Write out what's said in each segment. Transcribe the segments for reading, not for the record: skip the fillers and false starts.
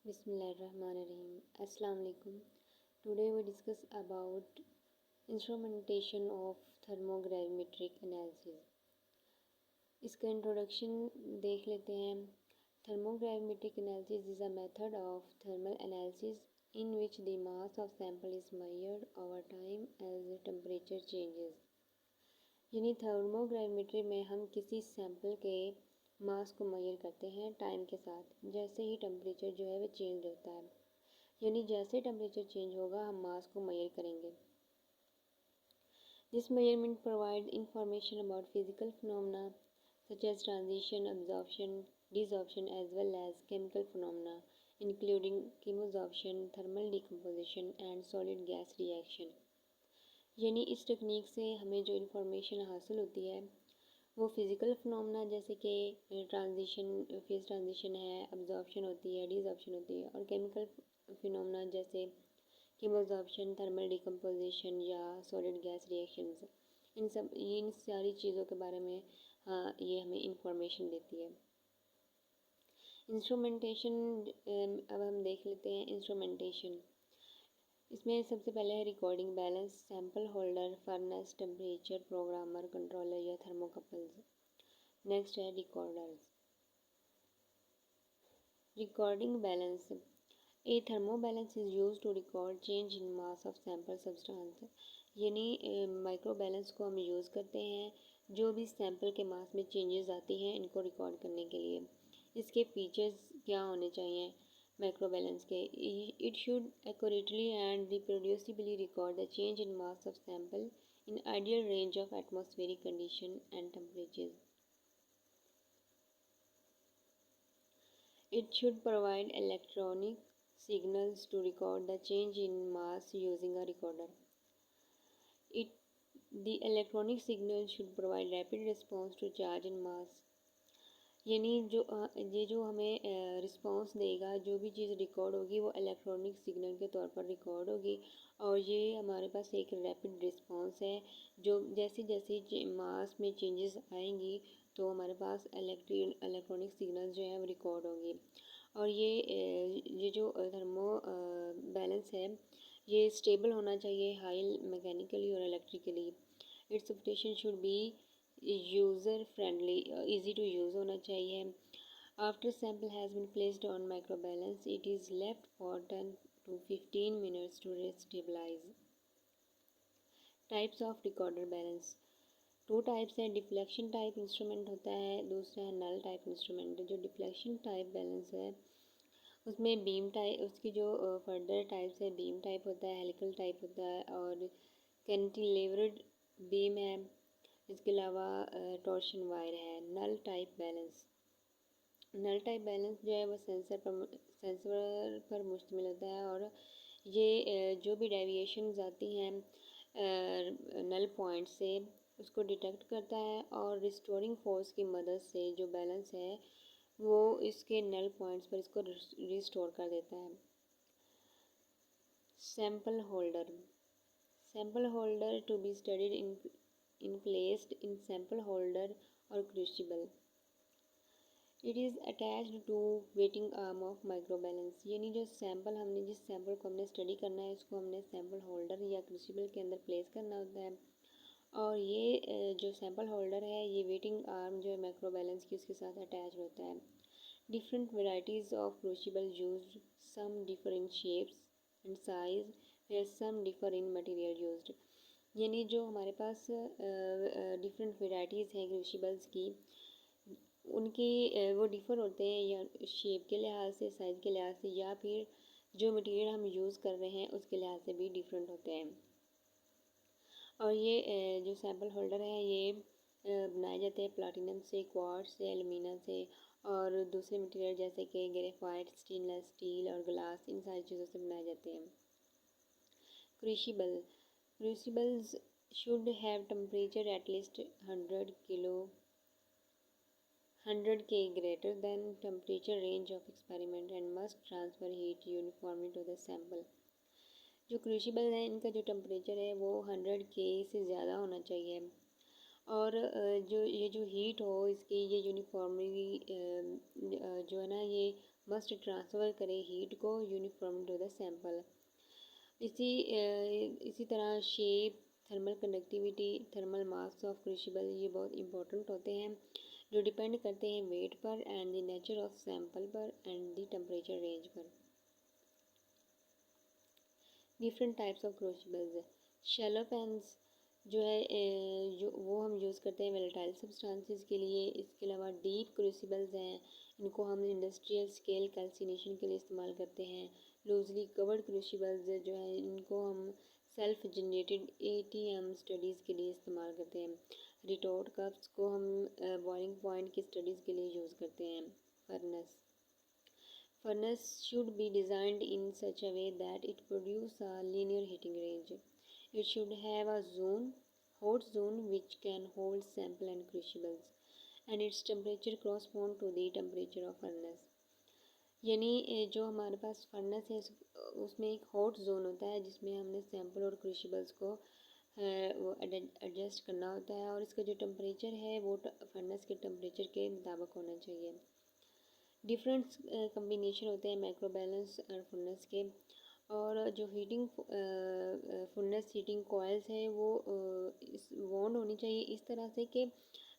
Bismillahirrahmanirrahim. Assalamu alaikum. Today we discuss about instrumentation of thermogravimetric analysis. इसका introduction देख लेते हैं. Thermogravimetric analysis is a method of thermal analysis in which the mass of sample is measured over time as the temperature changes. यानी थर्मोग्राविमेट्री में हम किसी sample के मास को मेजर करते हैं टाइम के साथ, जैसे ही टेम्परेचर जो है वो चेंज होता है. यानी जैसे टेम्परेचर चेंज होगा हम मास को मेजर करेंगे. This measurement provide information about physical phenomena such as transition, absorption, desorption as well as chemical phenomena including chemisorption, thermal decomposition and solid gas reaction. यानी इस टेक्निक से हमें जो इन्फॉर्मेशन हासिल होती है वो फिज़िकल फिनोमेना जैसे कि ट्रांजिशन, फेज ट्रांजिशन है, अब्जॉर्प्शन होती है, डिसॉर्प्शन होती है, और केमिकल फिनोमेना जैसे कीमोजॉर्प्शन, थर्मल डिकम्पोजिशन या सॉलिड गैस रिएक्शंस. इन सारी चीज़ों के बारे में ये हमें इंफॉर्मेशन देती है. इंस्ट्रूमेंटेशन, अब हम देख लेते हैं इंस्ट्रूमेंटेशन. इसमें सबसे पहले है recording balance, sample holder, furnace, temperature programmer, controller या थर्मोकपल्स. नेक्स्ट है recorders. Recording balance. A thermo balance is use to record change in mass of sample substance. यानी माइक्रो बैलेंस को हम यूज़ करते हैं जो भी सैंपल के मास में चेंजेस आती हैं इनको रिकॉर्ड करने के लिए. इसके फीचर्स क्या होने चाहिए माइक्रो बैलेंस के? It should accurately and reproducibly record the change in mass of sample in ideal range of atmospheric condition and temperature. It should provide electronic signals to record the change in mass using a recorder. The electronic signal should provide rapid response to charge in mass. यानी ये जो हमें response देगा, जो भी चीज़ record होगी वो electronic signal के तौर पर रिकॉर्ड होगी, और ये हमारे पास एक रैपिड रिस्पांस है. जो जैसे जैसे मास में चेंजेस आएंगी तो हमारे पास इलेक्ट्रॉनिक सिग्नल जो है वो रिकॉर्ड होंगी. और ये जो थर्मो बैलेंस है ये स्टेबल होना चाहिए, हाई मैकेनिकली और electrically. Its operation should be user friendly, easy to use होना चाहिए. After sample has been placed on micro balance it is left for 10 to 15 minutes to stabilize. Types of recorder balance. Two types है. Deflection type instrument होता है, दूसरा है null type instrument. जो deflection type balance है उसमें beam type, उसकी जो फर्दर टाइप्स है, बीम टाइप होता है, हेलिकल टाइप होता है और कैंटिलीवर्ड बीम है. इसके अलावा टॉर्शन वायर है. Null type balance. Null type balance जो है वो सेंसर पर मुश्तमिल होता है, और ये जो भी डेविएशंस आती हैं नल पॉइंट से उसको डिटेक्ट करता है, और रिस्टोरिंग फोर्स की मदद से जो बैलेंस है वो इसके नल पॉइंट्स पर इसको रिस्टोर कर देता है. Sample holder. Sample holder to be studied in placed in sample holder और crucible. It is attached to weighing arm of micro balance. यानी जो सैंपल हमने जिस सैंपल को हमने स्टडी करना है उसको हमने सैंपल होल्डर या क्रूसिबल के अंदर प्लेस करना होता है, और ये जो सैंपल होल्डर है ये वेटिंग आर्म जो है माइक्रो बैलेंस की उसके साथ अटैच होता है. Different varieties of crucible used, some differ in shapes and size, where some differ in material used. यानी जो हमारे पास डिफरेंट वेराइटीज़ हैं क्रूसिबल्स की, उनकी वो डिफ़र होते हैं या शेप के लिहाज से, साइज़ के लिहाज से, या फिर जो मटेरियल हम यूज़ कर रहे हैं उसके लिहाज से भी डिफरेंट होते हैं. और ये जो सैंपल होल्डर है ये बनाए जाते हैं प्लाटिनम से, क्वार्ट्ज से, एलुमिना से और दूसरे मटेरियल जैसे कि ग्रेफाइट, स्टेनलेस स्टील और ग्लास, इन सारी चीज़ों से बनाए जाते हैं. Crucible. Crucibles should have temperature at least 100 K greater than temperature range of experiment and must transfer heat uniformly to the sample. जो क्रूसिबल है इनका जो टेम्परेचर है वो 100 K से ज़्यादा होना चाहिए, और जो हीट हो इसकी ये यूनिफॉर्मली जो है ना ये मस्ट ट्रांसफ़र करे हीट को यूनिफॉर्म टू द सैंपल। इसी तरह shape, thermal conductivity, thermal mass of crucible, ये बहुत इंपॉर्टेंट होते हैं जो डिपेंड करते हैं वेट पर and the nature of sample पर एंड द टेम्परेचर रेंज पर। Different types of crucibles. Shallow pans जो है जो वो हम यूज़ करते हैं वेलेटाइल सब्सटेंसेस के लिए। इसके अलावा डीप क्रूसिबल्स हैं, इनको हम इंडस्ट्रियल स्केल कैल्सिनेशन के लिए इस्तेमाल करते हैं। लूजली कवर्ड क्रूसिबल्स जो है इनको हम सेल्फ जनरेटेड ATM स्टडीज़ के लिए इस्तेमाल करते हैं। रिटोर्ट कप्स को हम बॉइलिंग पॉइंट की स्टडीज़ के लिए यूज़ करते हैं। Furnace should be designed in such a way that it produces a linear heating range. It should have a hot zone which can hold sample and crucibles, and its temperature correspond to the temperature of furnace. यानी जो हमारे पास furnace है उसमें एक hot zone होता है जिसमें हमने सैंपल और क्रूसिबल्स को वो एडजस्ट करना होता है, और इसका जो टेम्परेचर है वो फर्नेस के टेम्परेचर के मुताबिक होना चाहिए। डिफरेंट कम्बिनेशन होते हैं मैक्रो बैलेंस और फुर्नेस के, और जो हीटिंग फुर्नेस हीटिंग कॉइल्स है वो इस वॉन्ड होनी चाहिए इस तरह से कि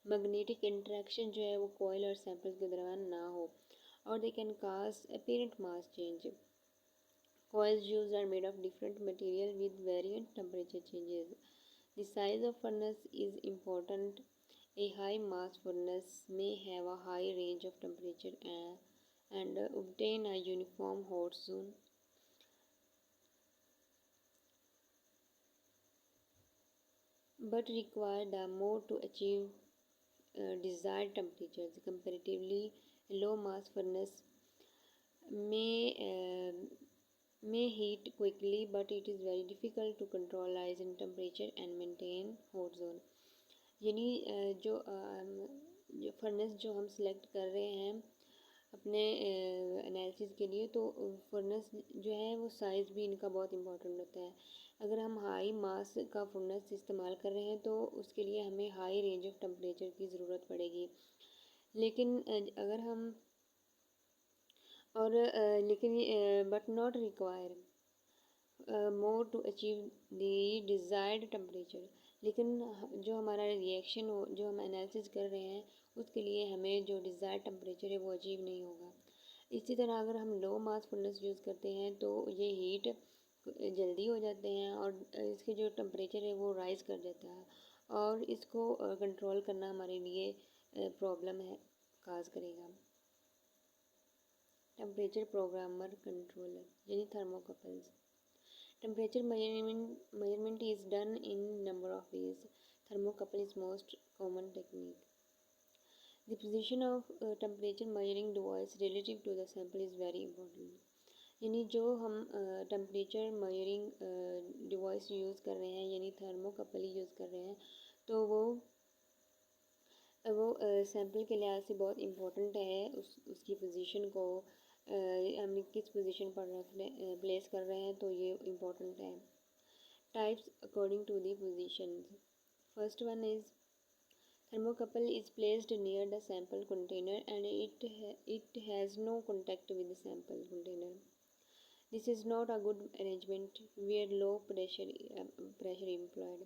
मैग्नेटिक इंटरेक्शन जो है वो कॉइल और सैंपल के दरमियान ना हो, और they can cause apparent mass change. Coils used are made of different material with variant temperature changes. The size of furnace is important. A high mass furnace may have a high range of temperature and obtain a uniform hot zone. But require the more to achieve desired temperatures. Comparatively, low mass furnace may heat quickly, but it is very difficult to control rise in temperature and maintain hot zone. यानी जो furnace जो हम select कर रहे हैं अपने analysis के लिए, तो फर्नेस जो है वो साइज़ भी इनका बहुत इम्पोर्टेंट होता है। अगर हम हाई मास का फर्नेस इस्तेमाल कर रहे हैं तो उसके लिए हमें हाई रेंज ऑफ टेम्परेचर की ज़रूरत पड़ेगी, लेकिन अगर हम और लेकिन but not require more to achieve the desired temperature. लेकिन जो हमारा रिएक्शन हो जो हम एनालिसिस कर रहे हैं उसके लिए हमें जो डिज़ायर्ड टेम्परेचर है वो अचीव नहीं होगा। इसी तरह अगर हम लो मास फर्नेस यूज़ करते हैं तो ये हीट जल्दी हो जाते हैं और इसके जो टेम्परेचर है वो राइज़ कर जाता है, और इसको कंट्रोल करना हमारे लिए प्रॉब्लम है काज करेगा। टेम्परेचर प्रोग्रामर कंट्रोलर यानी thermocouples. Temperature measurement is done in number of ways. Thermocouple is most common technique. The position of temperature measuring device relative to the sample is very important. यानी जो हम temperature measuring device use कर रहे हैं यानी thermocouple use कर रहे हैं, तो वो सैम्पल के लिहाज से बहुत इम्पोर्टेंट है। उसकी पोजीशन को हम किस पोजीशन पर प्लेस कर रहे हैं तो ये इम्पोर्टेंट है। Types according to the position. First one is thermocouple is placed near the sample container and it has no contact with the sample container. This is not a good arrangement where low pressure employed.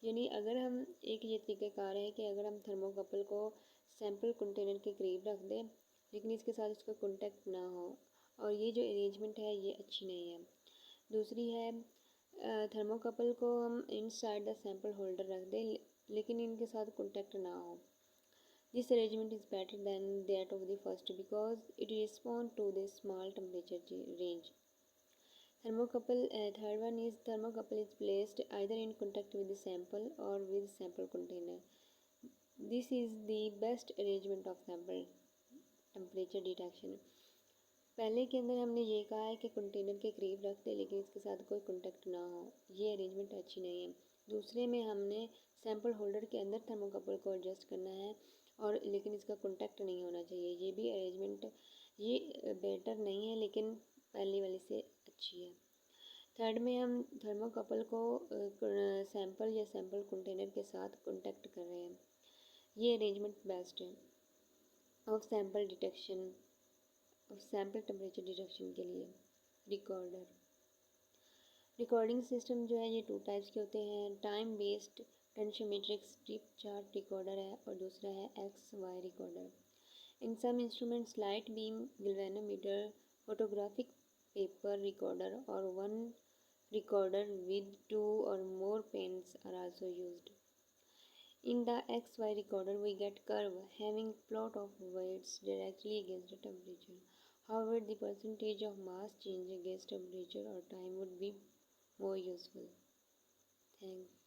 यानी अगर हम एक ये तरीक़ाकार है कि अगर हम thermocouple को सैम्पल कंटेनर के करीब रख दें लेकिन इसके साथ इसका कॉन्टैक्ट ना हो, और ये जो अरेंजमेंट है ये अच्छी नहीं है। दूसरी है थर्मोकपल को हम इनसाइड द सैम्पल होल्डर रख दें लेकिन इनके साथ कॉन्टैक्ट ना हो। This arrangement is better than that of the first because it respond to the small temperature range. Thermocouple, third one is thermocouple is placed either in contact with the sample or with sample container. This is the best arrangement of sample temperature detection. पहले के अंदर हमने ये कहा है कि container के करीब रख दे लेकिन इसके साथ कोई कॉन्टैक्ट ना हो, ये अरेंजमेंट अच्छी नहीं है। दूसरे में हमने सैम्पल होल्डर के अंदर थर्मोकपल को एडजस्ट करना है और लेकिन इसका कॉन्टैक्ट नहीं होना चाहिए, ये भी अरेंजमेंट ये बेटर नहीं है लेकिन पहले वाले से अच्छी है। थर्ड में हम थर्मोकपल को सैम्पल या सैम्पल कंटेनर के साथ कॉन्टैक्ट कर रहे हैं, ये अरेंजमेंट बेस्ट है। ऑफ सैम्पल डिटेक्शन अब सैम्पल टेम्परेचर डिटेक्शन के लिए रिकॉर्डर। रिकॉर्डिंग सिस्टम जो है ये 2 टाइप्स के होते हैं। Time based tensiometric strip chart recorder है और दूसरा है XY recorder. In some instruments light beam galvanometer, photographic paper recorder or one recorder with 2 or more pens are also used. In the XY recorder we get curve having plot of weights directly against the temperature. However, the percentage of mass change against temperature or time would be more useful. Thanks.